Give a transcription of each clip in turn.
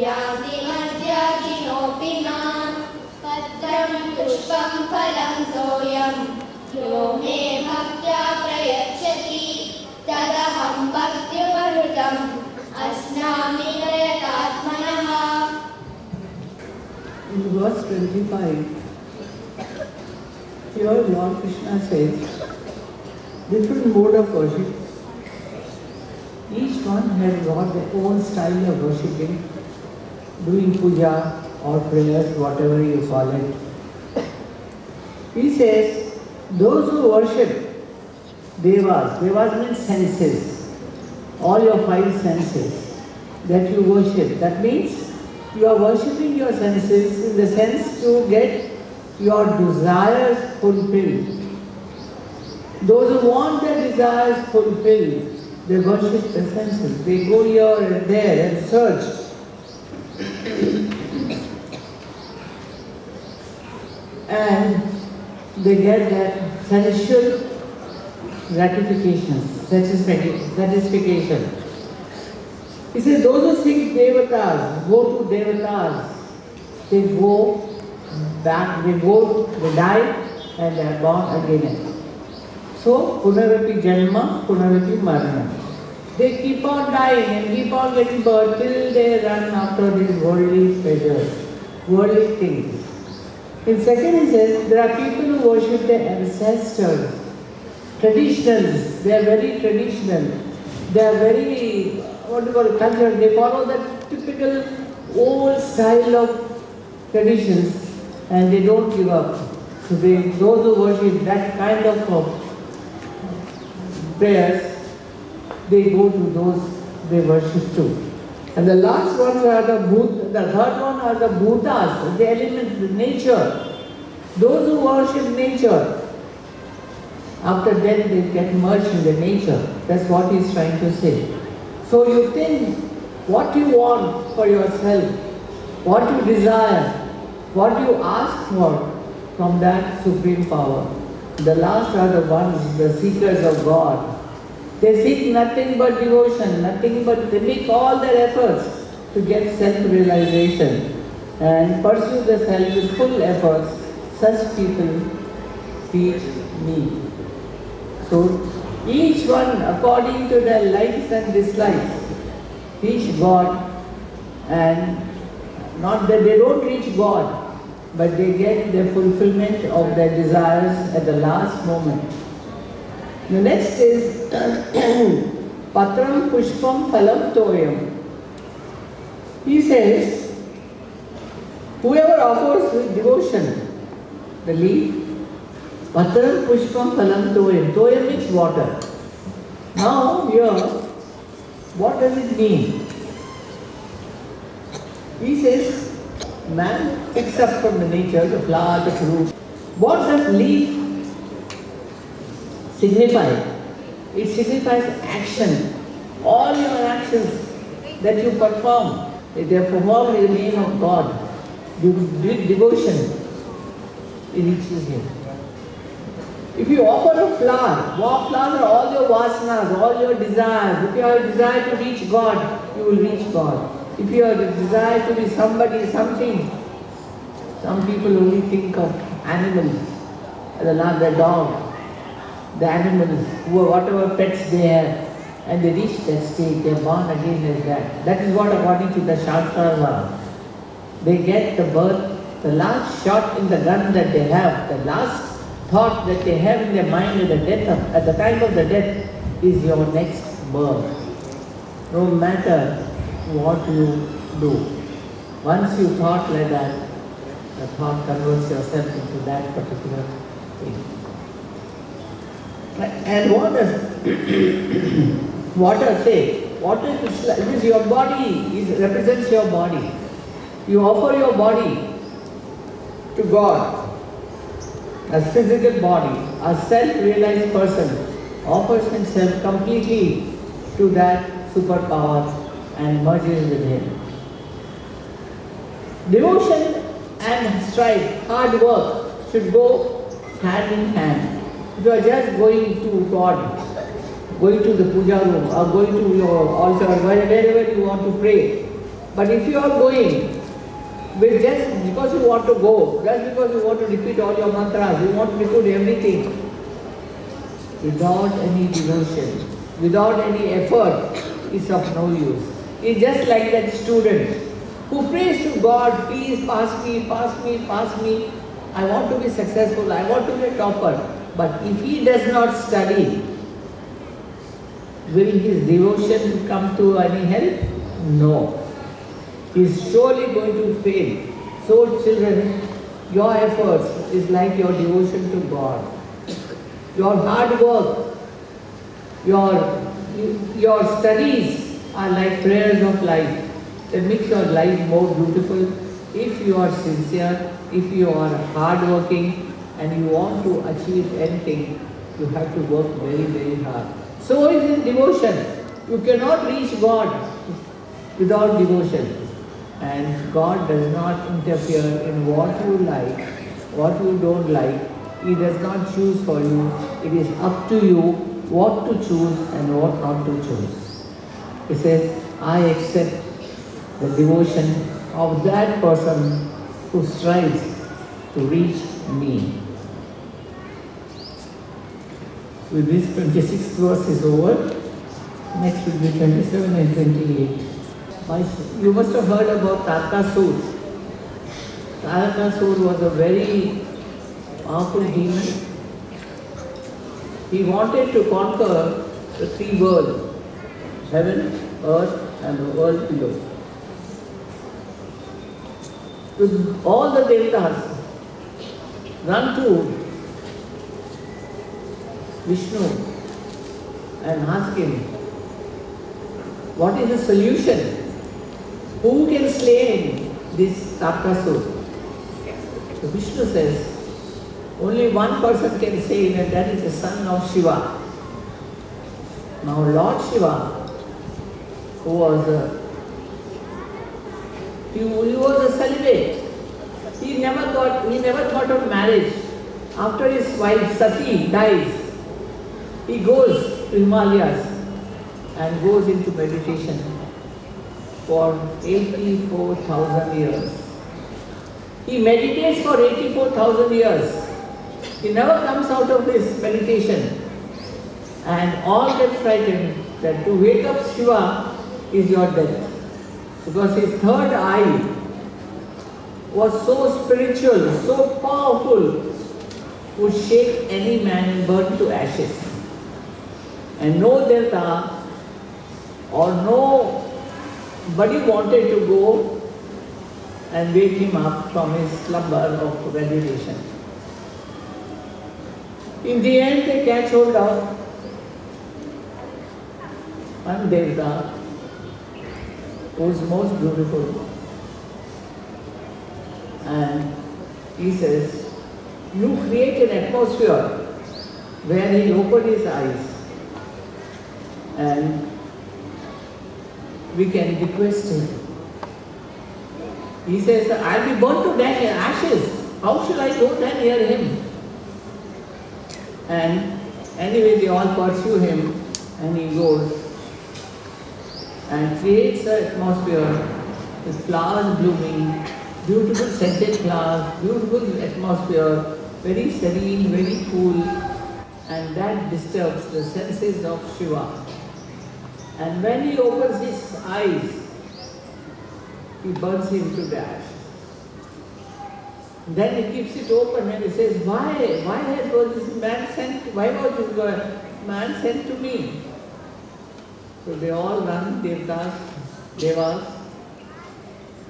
यान्ति मद्याजिनोऽपि माम् पत्रं पुष्पं फलं तोयं यो मे भक्त्या प्रयच्छति तदहं भक्त्युपहृतम् अस्नामि प्रयतात्मनः. In verse 25, here Lord Krishna says, different mode of worship. Each one has got their own style of worshipping, doing puja or prayers, whatever you call it. He says, those who worship devas means senses, all your 5 senses that you worship. That means you are worshipping your senses in the sense to get your desires fulfilled. Those who want their desires fulfilled, they worship the senses. They go here and there and search. And they get that sensual gratification, satisfaction. He says, those who seek devatas, go to devatas, they go back, they die and they are born again. So, punarapi janma, punarapi marana. They keep on dying and keep on getting birth till they run after these worldly pleasures, worldly things. In second, he says, there are people who worship their ancestors, traditionals. They are very traditional. They are very, culture. They follow that typical old style of traditions and they don't give up. So those who worship that kind of prayers, they go to those they worship too. And the last ones are the third one are the bhutas, the elements, the nature. Those who worship nature, after death they get merged in the nature. That's what he is trying to say. So you think what you want for yourself, what you desire, what you ask for from that supreme power. The last are the ones, the seekers of God. They seek nothing but devotion, they make all their efforts to get self-realization and pursue the self with full efforts. Such people teach me. So each one according to their likes and dislikes teach God, and not that they don't reach God, but they get the fulfillment of their desires at the last moment. The next is Patram Pushpam Phalam Toyam. He says, whoever offers with devotion the leaf, Patram Pushpam Phalam Toyam. Toyam means water. Now here, what does it mean? He says, man picks up from the nature the flower, the fruit. What does leaf signify? It signifies action. All your actions that you perform, they are performed in the name of God. With devotion, it reaches Him. If you offer a flower, flowers are all your vasanas, all your desires. If you have a desire to reach God, you will reach God. If you have a desire to be somebody, something, some people only think of animals, the dog, the animals, whatever pets they have, and they reach that state, they are born again like that. That is what according to the Shastras are. They get the birth, the last shot in the gun that they have, the last thought that they have in their mind at the time of the death is your next birth. No matter what you do. Once you thought like that, the thought converts yourself into that particular thing. And what does water say? Water is your body, represents your body. You offer your body to God. A physical body, a self-realized person offers himself completely to that superpower and merges with Him. Devotion and strive, hard work should go hand in hand. If you are just going to God, going to the puja room or going to your altar, wherever you want to pray, But if you are going with just because you want to go, just because you want to repeat all your mantras, you want to repeat everything, without any devotion, without any effort, is of no use. It's just like that student who prays to God, please pass me, pass me, pass me. I want to be successful, I want to be a topper. But if he does not study, will his devotion come to any help? No. He is surely going to fail. So children, your efforts is like your devotion to God. Your hard work, your studies are like prayers of life. They make your life more beautiful. If you are sincere, if you are hardworking and you want to achieve anything, you have to work very, very hard. So is in devotion. You cannot reach God without devotion. And God does not interfere in what you like, what you don't like. He does not choose for you. It is up to you what to choose and what not to choose. He says, I accept the devotion of that person who strives to reach me. With this 26th verse is over. Next will be 27 and 28. You must have heard about Tarakasur. Tarakasur was a very powerful demon. He wanted to conquer the three worlds, heaven, earth and the world below. With all the devatas run to Vishnu and ask him, what is the solution? Who can slay this Tarakasur? So Vishnu says, only one person can save, and that is the son of Shiva. Now Lord Shiva, who was he was a celibate. He never thought of marriage. After his wife Sati dies, he goes to Himalayas and goes into meditation for 84,000 years. He meditates for 84,000 years. He never comes out of his meditation. And all get frightened that to wake up Shiva is your death. Because his third eye was so spiritual, so powerful, would shake any man and burn to ashes. And no devta or nobody wanted to go and wake him up from his slumber of meditation. In the end, they catch hold of one devta who is most beautiful. And he says, you create an atmosphere where he opened his eyes and we can request him. He says, I'll be burnt to death in ashes. How shall I go then near him? And anyway, they all pursue him and he goes and creates an atmosphere with flowers blooming, beautiful scented flowers, beautiful atmosphere, very serene, very cool, and that disturbs the senses of Shiva. And when he opens his eyes, he burns him to the ashes. Then he keeps it open and he says, why was this man sent to me? So they all run, devas.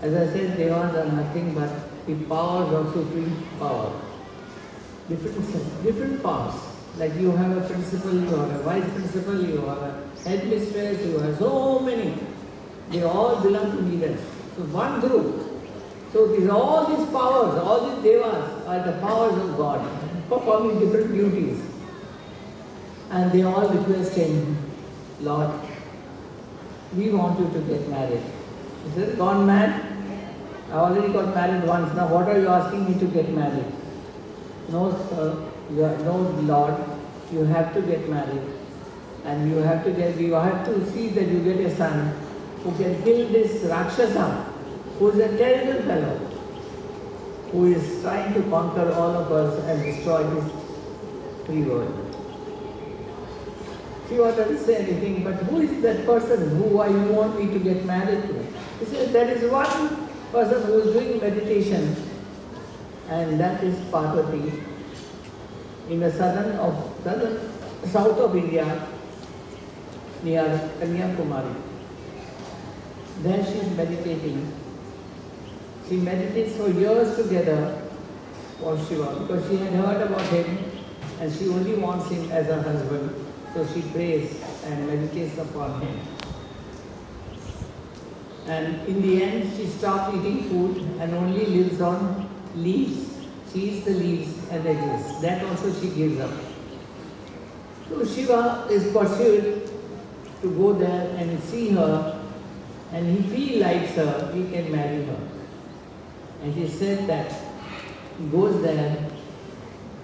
As I said, devas are nothing but the powers of supreme power. Different powers. Like you have a principal, you have a vice principal, you have a headmistress, you have so many. They all belong to leaders. So one group. So all these powers, all these devas are the powers of God, performing different duties. And they all request him, Lord, we want you to get married. He says, gone mad? I already got married once. Now what are you asking me to get married? No, sir. No, Lord. You have to get married. And you have to see that you get a son. who can kill this Rakshasa, who is a terrible fellow, who is trying to conquer all of us and destroy this free world. Shiva doesn't say anything, but who is that person who you want me to get married to? He says there is one person who is doing meditation, and that is Parvati in the south of India, near Kanyakumari. There she is meditating. She meditates for years together for Shiva because she had heard about him and she only wants him as her husband. So she prays and meditates upon him. And in the end, she stops eating food and only lives on leaves. She eats the leaves and edges. That also she gives up. So Shiva is pursued to go there and see her, and if he likes her, he can marry her. And he said that he goes there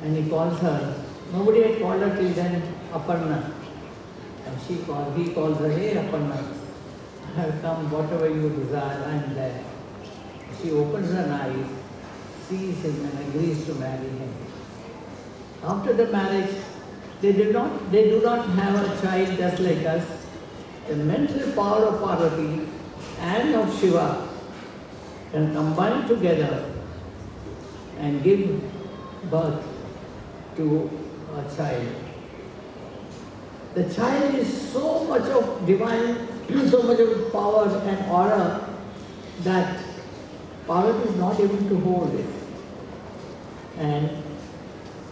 and he calls her. Nobody had called her till then Aparna. And he calls her, hey Aparna, I have come, whatever you desire, I am there. She opens her eyes, sees him and agrees to marry him. After the marriage, they do not have a child just like us. The mental power of Parvati and of Shiva can combine together and give birth to a child. The child is so much of divine, so much of power and aura that Parvati is not able to hold it. And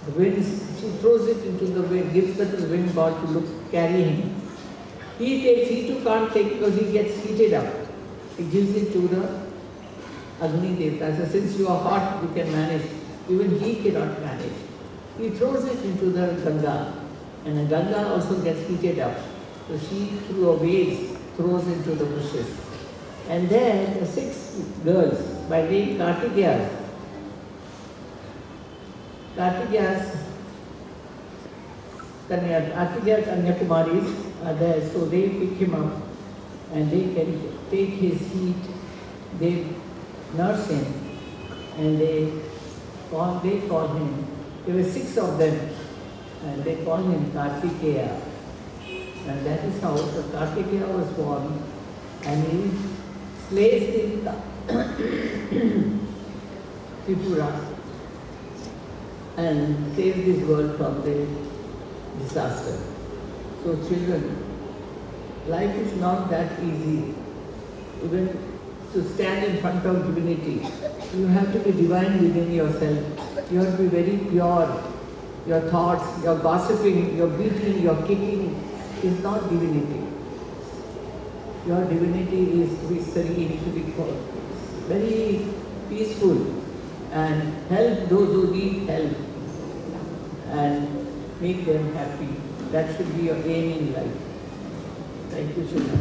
the wind, she throws it into the wind, gives it to the wind god to carry him. He too can't take because he gets heated up. He gives it to the Agni Devta. So since you are hot, you can manage. Even he cannot manage. He throws it into the Ganga, and the Ganga also gets heated up. So she, through her waves, throws into the bushes. And then the 6 girls, by name Kartikeya Kanyakumaris are there, so they pick him up and they can take his heat, they nurse him, and they call him. There were 6 of them, and they call him Kartikeya. And that is how the Kartikeya was born, and he slays the Tripura and saves this world from the disaster. So children, life is not that easy. Even to stand in front of divinity, you have to be divine within yourself. You have to be very pure. Your thoughts, your gossiping, your beating, your kicking is not divinity. Your divinity is to be serene, to be very peaceful and help those who need help and make them happy. That should be your aim in life. Thank you, children.